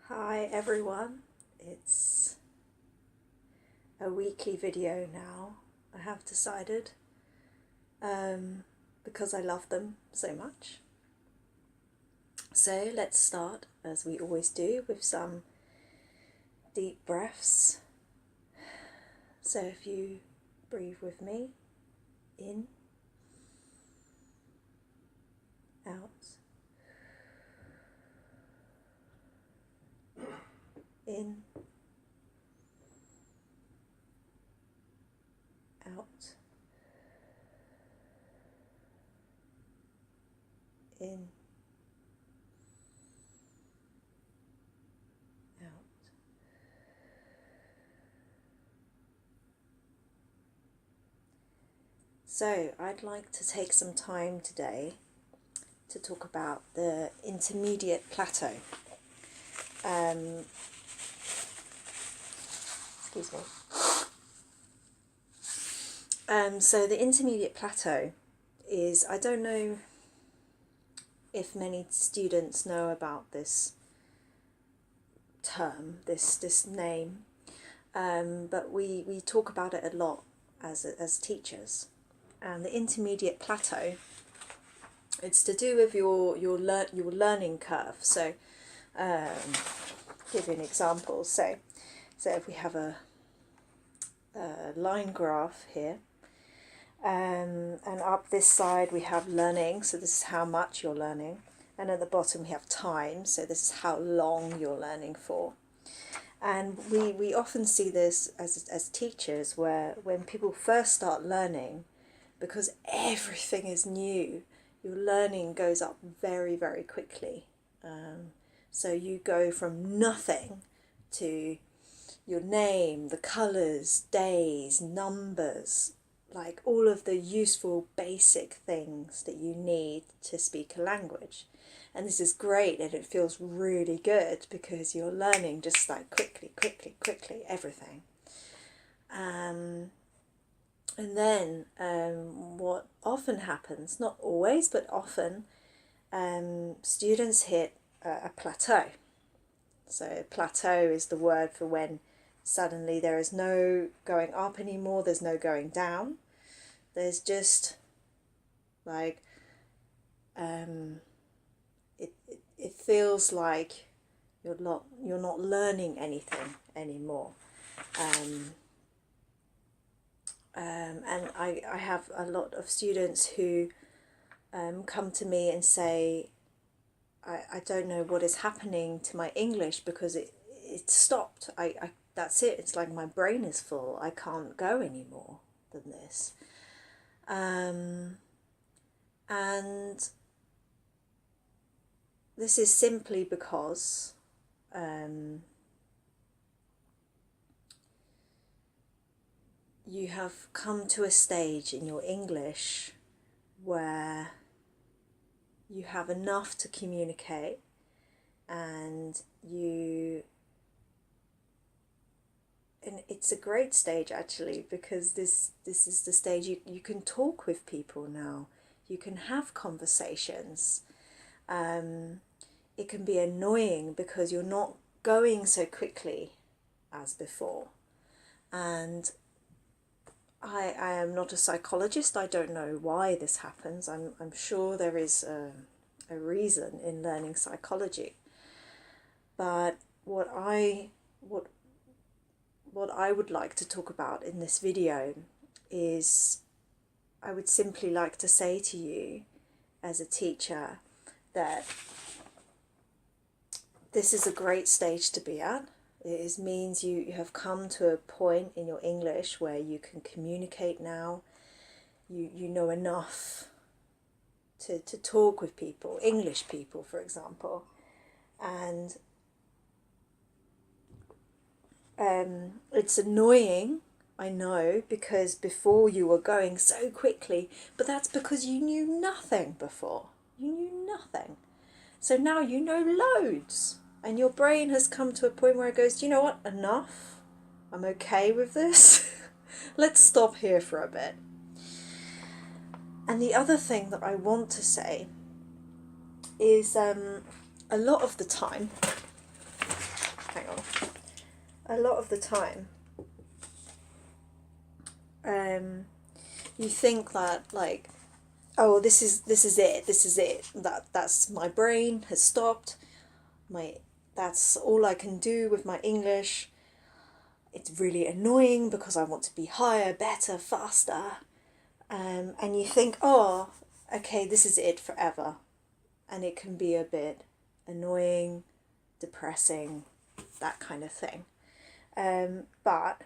Hi everyone, it's a weekly video now, I have decided, because I love them so much. So let's start, as we always do, with some deep breaths. So if you breathe with me, in, out, in, out, in, out. So I'd like to take some time today to talk about the Intermediate Plateau. Excuse me. So the Intermediate Plateau is, I don't know if many students know about this term, this name, but we talk about it a lot as teachers. And the Intermediate Plateau, it's to do with your learning curve. So give you an example. So if we have a line graph here, and up this side we have learning, so this is how much you're learning, and at the bottom we have time, so this is how long you're learning for. And we often see this as teachers, where when people first start learning, because everything is new, your learning goes up very, very quickly. So you go from nothing to your name, the colours, days, numbers, like all of the useful basic things that you need to speak a language. And this is great, and it feels really good because you're learning just like quickly, everything. And then what often happens, not always, but often, students hit a plateau. So plateau is the word for when suddenly there is no going up anymore, there's no going down. There's just like, it feels like you're not learning anything anymore. And I have a lot of students who come to me and say, I don't know what is happening to my English because it stopped. That's it. It's like my brain is full. I can't go any more than this. And this is simply because you have come to a stage in your English where you have enough to communicate, and it's a great stage actually, because this is the stage you can talk with people now, you can have conversations. It can be annoying because you're not going so quickly as before, and I am not a psychologist. I don't know why this happens. I'm sure there is a reason in learning psychology. But what I would like to talk about in this video is, I would simply like to say to you as a teacher that this is a great stage to be at. It means you have come to a point in your English where you can communicate now. You know enough to talk with people, English people, for example. And it's annoying, I know, because before you were going so quickly, but that's because you knew nothing before. You knew nothing. So now you know loads. And your brain has come to a point where it goes, do you know what, enough, I'm okay with this, let's stop here for a bit. And the other thing that I want to say is, a lot of the time a lot of the time, you think that like, oh, this is it. That's my brain has stopped. That's all I can do with my English. It's really annoying because I want to be higher, better, faster. And you think, oh, okay, this is it forever. And it can be a bit annoying, depressing, that kind of thing. But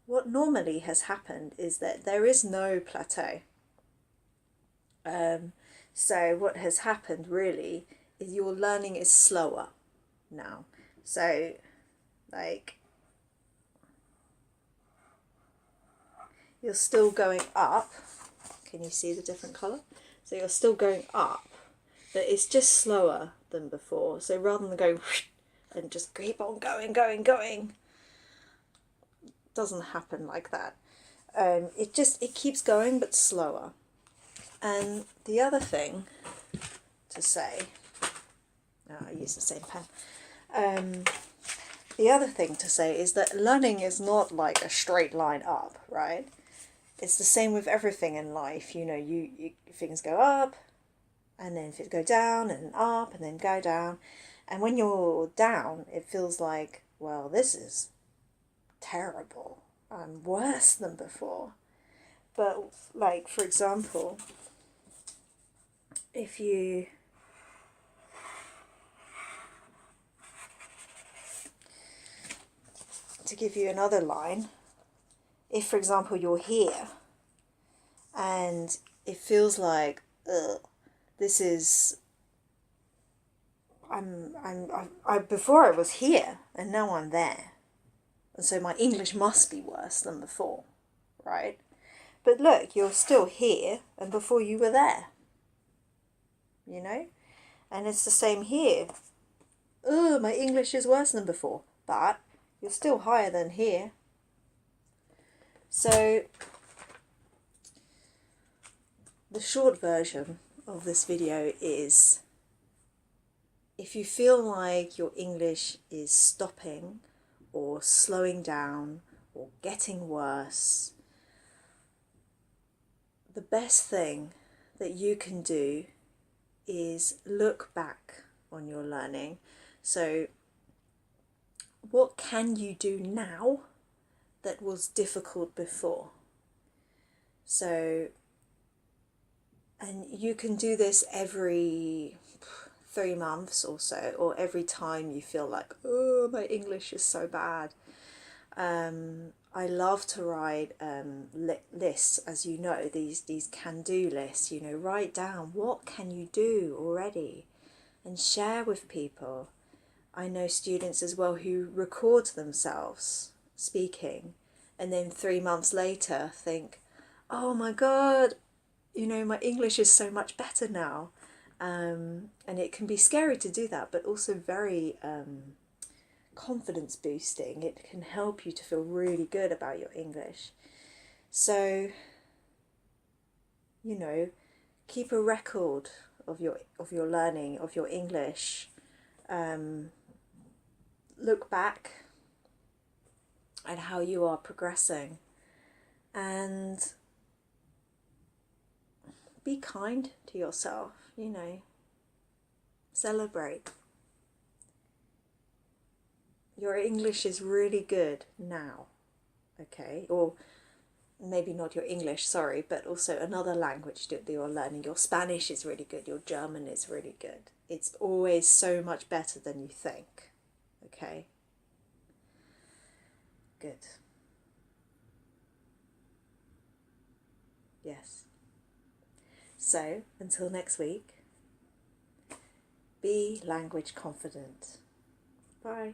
what normally has happened is that there is no plateau. So what has happened really is your learning is slower now. So like you're still going up. Can you see the different colour? So you're still going up, but it's just slower than before. So rather than going and just keep on going, it doesn't happen like that. It keeps going but slower. And the other thing to say, I use the same pen. The other thing to say is that learning is not like a straight line up, right? It's the same with everything in life. You know, you things go up, and then go down, and up, and then go down. And when you're down, it feels like, well, this is terrible. I'm worse than before. But like, for example, if you to give you another line, if for example you're here and it feels like, this is, I before I was here and now I'm there, and so my English must be worse than before, right? But look, you're still here and before you were there, you know? And it's the same here. Oh, my English is worse than before, but you're still higher than here. So the short version of this video is, if you feel like your English is stopping or slowing down or getting worse, the best thing that you can do is look back on your learning. So what can you do now that was difficult before? So, and you can do this every 3 months or so, or every time you feel like, oh, my English is so bad. I love to write lists, as you know, these can-do lists. You know, write down what can you do already and share with people. I know students as well who record themselves speaking and then 3 months later think, oh my God, you know, my English is so much better now. And it can be scary to do that, but also very confidence boosting. It can help you to feel really good about your English. So, you know, keep a record of your learning, of your English. Look back at how you are progressing and be kind to yourself, you know, celebrate. Your English is really good now, okay? Or maybe not your English, sorry, but also another language that you're learning. Your Spanish is really good, your German is really good. It's always so much better than you think, okay? Good. Yes. So, until next week, be language confident. Bye.